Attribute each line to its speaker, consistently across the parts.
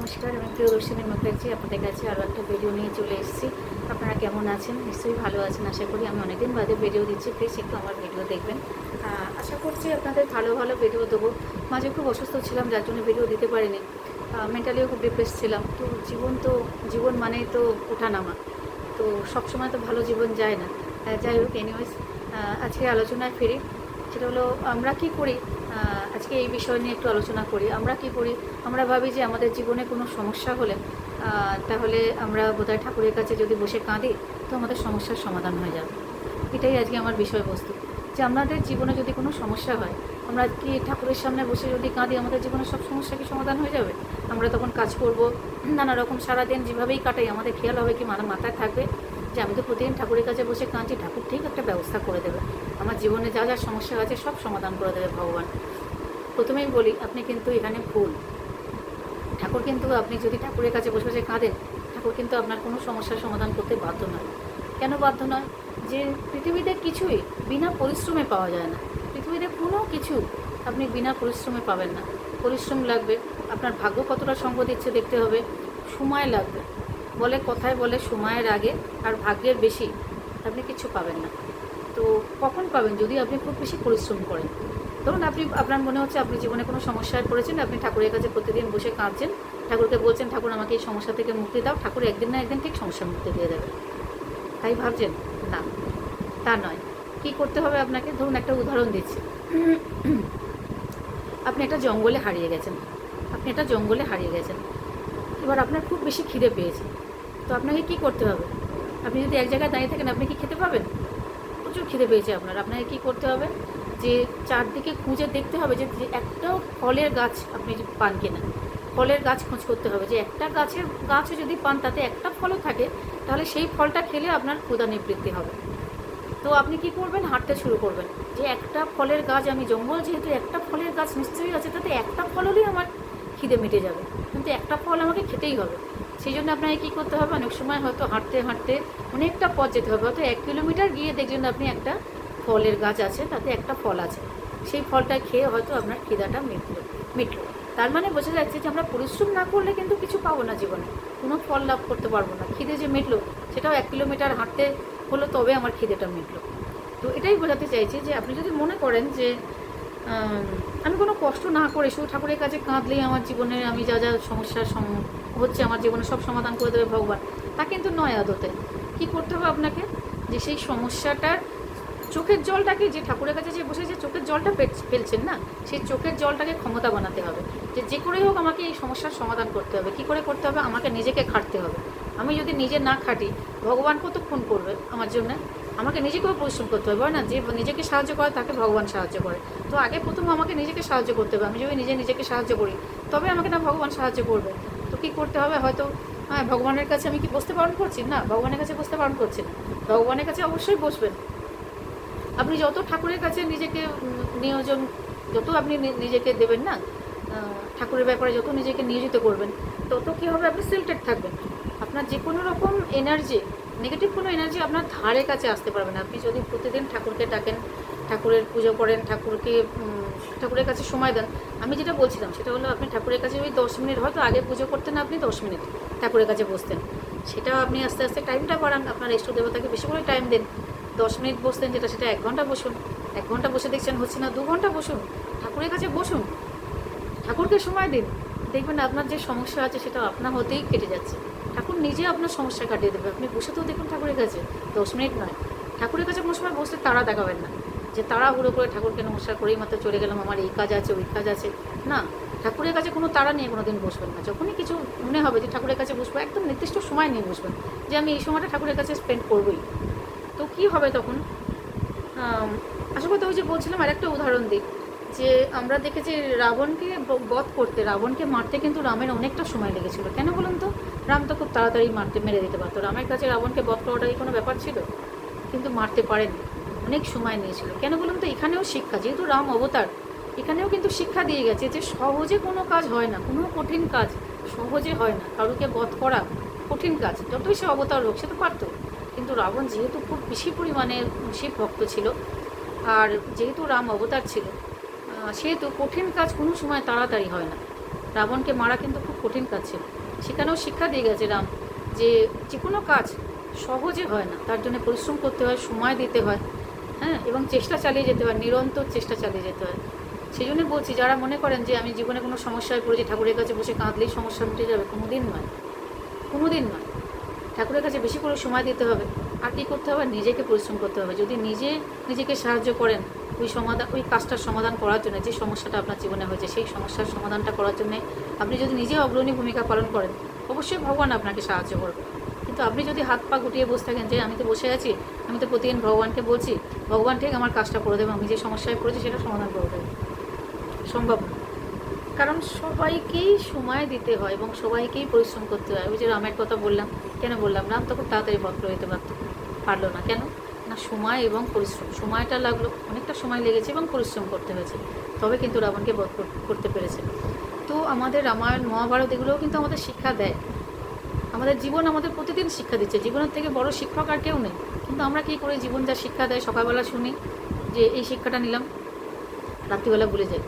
Speaker 1: নমস্কার, আমি প্রিয়দর্শিনী মুখার্জি আপনাদের কাছে আরও একটা ভিডিও নিয়ে চলে এসেছি। আপনারা কেমন আছেন? নিশ্চয়ই ভালো আছেন আশা করি। আমি অনেকদিন বাদে ভিডিও দিচ্ছি, প্লিজ একটু আমার ভিডিও দেখবেন। আশা করছি আপনাদের ভালো ভালো ভিডিও দেবো। মাঝে খুব অসুস্থ ছিলাম, যার জন্য ভিডিও দিতে পারিনি। মেন্টালিও খুব ডিপ্রেস ছিলাম। তো জীবন মানেই তো ওঠানামা, তো সবসময় তো ভালো জীবন যায় না। যাই হোক, এনিওয়েজ আজকে আলোচনায় ফিরি। সেটা হলো আমরা কি করি। আজকে এই বিষয় নিয়ে একটু আলোচনা করি। আমরা কি করি? আমরা ভাবি যে আমাদের জীবনে কোনো সমস্যা হলে তাহলে আমরা বোধহয় ঠাকুরের কাছে যদি বসে কাঁদি তো আমাদের সমস্যার সমাধান হয়ে যাবে। এটাই আজকে আমার বিষয়বস্তু, যে আমাদের জীবনে যদি কোনো সমস্যা হয়, আমরা কি ঠাকুরের সামনে বসে যদি কাঁদি আমাদের জীবনে সব সমস্যা কি সমাধান হয়ে যাবে? আমরা তখন কাজ করব নানা রকম, সারাদিন যেভাবেই কাটাই আমাদের খেয়াল হবে কি মাথায় থাকবে যে আমি তো প্রতিদিন ঠাকুরের কাছে বসে কাঁদছি, ঠাকুর ঠিক একটা ব্যবস্থা করে দেবে, আমার জীবনে যা যা সমস্যা আছে সব সমাধান করে দেবে ভগবান। প্রথমেই বলি, আপনি কিন্তু এখানে ভুল। ঠাকুর কিন্তু, আপনি যদি ঠাকুরের কাছে বসে বসে কাঁদেন, ঠাকুর কিন্তু আপনার কোনো সমস্যার সমাধান করতে বাধ্য নয়। কেন বাধ্য নয়? যে পৃথিবীতে কিছুই বিনা পরিশ্রমে পাওয়া যায় না। পৃথিবীতে কোনো কিছু আপনি বিনা পরিশ্রমে পাবেন না। পরিশ্রম লাগবে, আপনার ভাগ্য কতটা সঙ্গ দিচ্ছে দেখতে হবে, সময় লাগবে। কথায় বলে সময়ের আগে আর ভাগ্যের বেশি আপনি কিছু পাবেন না। তো কখন পাবেন? যদি আপনি খুব বেশি পরিশ্রম করেন। ধরুন আপনার মনে হচ্ছে আপনি জীবনে কোনো সমস্যায় পড়েছেন, আপনি ঠাকুরের কাছে প্রতিদিন বসে কাঁদছেন, ঠাকুরকে বলছেন ঠাকুর আমাকে এই সমস্যা থেকে মুক্তি দাও, ঠাকুর একদিন না একদিন ঠিক সমস্যা মুক্তি দিয়ে দেবে, তাই ভাবছেন? না, তা নয়। কি করতে হবে আপনাকে? ধরুন একটা উদাহরণ দিচ্ছি। আপনি একটা জঙ্গলে হারিয়ে গেছেন। এবার আপনার খুব বেশি খিদে পেয়েছে। তো আপনাকে কি করতে হবে? আপনি যদি এক জায়গায় দাঁড়িয়ে থাকেন, আপনি কি খেতে পাবেন? প্রচুর খিদে পেয়েছে আপনাকে কি করতে হবে? যে চারদিকে খুঁজে দেখতে হবে যে একটাও ফলের গাছ আপনি পান কিনা। ফলের গাছ খোঁজ করতে হবে, যে একটা গাছও যদি পান তাতে একটা ফলও থাকে, তাহলে সেই ফলটা খেলে আপনার ক্ষুধা নিবৃত্তি হবে। তো আপনি কি করবেন? হাঁটতে শুরু করবেন, যে একটা ফলের গাছ, আমি জঙ্গল যেহেতু একটা ফলের গাছ নিশ্চয়ই আছে, তাতে একটা ফল হলেই আমার খিদে মিটে যাবে, কিন্তু একটা ফল আমাকে খেতেই হবে। সেই জন্য আপনাকে কী করতে হবে? অনেক সময় হয়তো হাঁটতে হাঁটতে অনেকটা পথ যেতে হবে, হয়তো 1 কিলোমিটার গিয়ে দেখবেন আপনি একটা ফলের গাছ আছে, তাতে একটা ফল আছে, সেই ফলটা খেয়ে হয়তো আপনার খিদাটা মিটলো। তার মানে বোঝা যাচ্ছে যে আমরা পরিশ্রম না করলে কিন্তু কিছু পাবো না জীবনে, কোনো ফল লাভ করতে পারবো না। খিদে যে মিটলো, সেটাও 1 কিলোমিটার হাঁটতে হলো, তবে আমার খিদেটা মিটলো। তো এটাই বোঝাতে চাইছি যে আপনি যদি মনে করেন যে আমি কোনো কষ্ট না করে শুধু ঠাকুরের কাছে কাঁদলেই আমার জীবনে আমি যা যা সমস্যার হচ্ছে আমার জীবনে সব সমাধান করে দেবে ভগবান, তা কিন্তু নয় আদতে। কী করতে হবে আপনাকে? যে সেই সমস্যাটার চোখের জলটাকে, যে ঠাকুরের কাছে যে বসে যে চোখের জলটা ফেলছেন না, সেই চোখের জলটাকে ক্ষমতা বানাতে হবে, যে করেই হোক আমাকে এই সমস্যার সমাধান করতে হবে। কী করে করতে হবে? আমাকে নিজেকে খাটতে হবে। আমি যদি নিজে না খাটি, ভগবান কতক্ষণ করবে আমার জন্য? আমাকে নিজেকেও পরিশ্রম করতে হবে, না? যে নিজেকে সাহায্য করে তাকে ভগবান সাহায্য করে। তো আগে প্রথম আমাকে নিজেকে সাহায্য করতে হবে। আমি যদি নিজেকে সাহায্য করি, তবে আমাকে না ভগবান সাহায্য করবে। তো কী করতে হবে? হয়তো ভগবানের কাছে আমি কি বসতে বারণ করছি? না, ভগবানের কাছে বসতে বারণ করছি না। ভগবানের কাছে অবশ্যই বসবেন। আপনি যত ঠাকুরের কাছে নিজেকে নিয়োজন, যত আপনি নিজেকে দেবেন না ঠাকুরের ব্যাপারে, যত নিজেকে নিয়োজিত করবেন, তত কী হবে? আপনি সিল্টেড থাকবেন। আপনার যে কোনো রকম এনার্জি, নেগেটিভ কোনো এনার্জি আপনার ধারে কাছে আসতে পারবে না। আপনি যদি প্রতিদিন ঠাকুরকে ডাকেন, ঠাকুরের পুজো করেন, ঠাকুরের কাছে সময় দেন। আমি যেটা বলছিলাম সেটা হলো, আপনি ঠাকুরের কাছে ওই 10 মিনিট, হয়তো আগে পুজো করতেন আপনি 10 মিনিট ঠাকুরের কাছে বসতেন, সেটাও আপনি আস্তে আস্তে টাইমটা বাড়ান। আপনার ইষ্ট দেবতাকে বেশি করে টাইম দেন। 10 মিনিট বসতেন সেটা 1 ঘন্টা বসুন। 1 ঘন্টা বসে দেখছেন হচ্ছে না, 2 ঘন্টা বসুন, ঠাকুরের কাছে বসুন, ঠাকুরকে সময় দিন। দেখবেন আপনার যে সমস্যা আছে সেটা আপনা হতেই কেটে যাচ্ছে। ঠাকুর নিজে আপনার সমস্যা কাটিয়ে দেবে। আপনি বসে তো দেখুন ঠাকুরের কাছে, 10 মিনিট নয়। ঠাকুরের কাছে কোনো সময় বসতে তাড়া দেখাবেন না, যে তাড়াহুড়ো করে ঠাকুরকে নমস্কার করেই মাত্র চলে গেলাম, আমার এই কাজ আছে ওই কাজ আছে। না, ঠাকুরের কাছে কোনো তাড়া নিয়ে কোনো দিন বসবেন না। যখনই কিছু মনে হবে যে ঠাকুরের কাছে বসবো, একদম নির্দিষ্ট সময় নিয়ে বসবেন, যে আমি এই সময়টা ঠাকুরের কাছে স্পেন্ড করবোই। তো কী হবে তখন? আসল কথা, ওই যে বলছিলাম, আর একটা উদাহরণ দিই, যে আমরা দেখেছি রাবণকে বধ করতে, রাবণকে মারতে কিন্তু রামের অনেকটা সময় লেগেছিল। কেন বলুন তো? রাম তো খুব তাড়াতাড়ি মেরে দিতে পারতো। রামের কাছে রাবণকে বধ করাটাই কোনো ব্যাপার ছিল, কিন্তু মারতে পারেনি, অনেক সময় নিয়েছিল। কেন বলুন তো? এখানেও শিক্ষা, যেহেতু রাম অবতার, এখানেও কিন্তু শিক্ষা দিয়ে গেছে যে সহজে কোনো কাজ হয় না, কোনো কঠিন কাজ সহজে হয় না। কারুকে বধ করা কঠিন কাজ, যতই সে অবতার হোক, সে তো পারতো। কিন্তু রাবণ যেহেতু খুব বেশি পরিমাণে শিব ভক্ত ছিল, আর যেহেতু রাম অবতার ছিল, সেহেতু কঠিন কাজ কোনো সময় তাড়াতাড়ি হয় না। রাবণকে মারা কিন্তু খুব কঠিন কাজ ছিল। সেখানেও শিক্ষা দিয়ে গেছে রাম যে যে কোনো কাজ সহজে হয় না, তার জন্য পরিশ্রম করতে হয়, সময় দিতে হয়, হ্যাঁ, এবং চেষ্টা চালিয়ে যেতে হয়, নিরন্তর চেষ্টা চালিয়ে যেতে হয়। সেই জন্য বলছি, যারা মনে করেন যে আমি জীবনে কোনো সমস্যায় পড়েছি, ঠাকুরের কাছে বসে কাঁদলেই সমস্যা মিটে যাবে, কোনো দিন নয়, কোনো দিন নয়। ঠাকুরের কাছে বেশি করে সময় দিতে হবে। আর কী করতে হবে? নিজেকে পরিশ্রম করতে হবে। যদি নিজেকে সাহায্য করেন ওই কাজটার সমাধান করার জন্য, যে সমস্যাটা আপনার জীবনে হয়েছে সেই সমস্যার সমাধানটা করার জন্যে আপনি যদি নিজে অগ্রণী ভূমিকা পালন করেন, অবশ্যই ভগবান আপনাকে সাহায্য করবে। কিন্তু আপনি যদি হাত পা গুটিয়ে বসে থাকেন যে আমি তো বসে আছি, আমি তো প্রতিদিন ভগবানকে বলছি, ভগবান ঠিক আমার কাজটা করে দেবে, আমি যে সমস্যায় পড়েছি সেটা সমাধান করে দেবে, সম্ভব না। কারণ সবাইকেই সময় দিতে হয় এবং সবাইকেই পরিশ্রম করতে হয়। ওই যে রামের কথা বললাম, কেন বললাম? রাম তো খুব তাড়াতাড়ি বধ করে দিতে পারলো না। কেন না? সময় এবং পরিশ্রম, সময়টা লাগলো, অনেকটা সময় লেগেছে এবং পরিশ্রম করতে হয়েছে, তবে কিন্তু রাবণকে বধ করতে পেরেছে। তো আমাদের রামায়ণ মহাভারত এগুলোও কিন্তু আমাদের শিক্ষা দেয়, আমাদের জীবন আমাদের প্রতিদিন শিক্ষা দিচ্ছে। জীবনের থেকে বড় শিক্ষক আর কেউ নেই। কিন্তু আমরা কী করি? জীবন যা শিক্ষা দেয়, সকালবেলা শুনি যে এই শিক্ষাটা নিলাম, রাত্রিবেলা ভুলে যাই।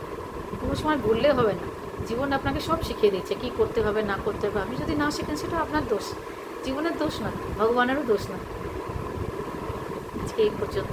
Speaker 1: কোনো সময় ভুললে হবে না, জীবন আপনাকে সব শিখিয়ে দিচ্ছে কী করতে হবে না করতে হবে। আপনি যদি না শেখেন সেটা আপনার দোষ, জীবনের দোষ না, ভগবানেরও দোষ না। আজকে এই পর্যন্ত।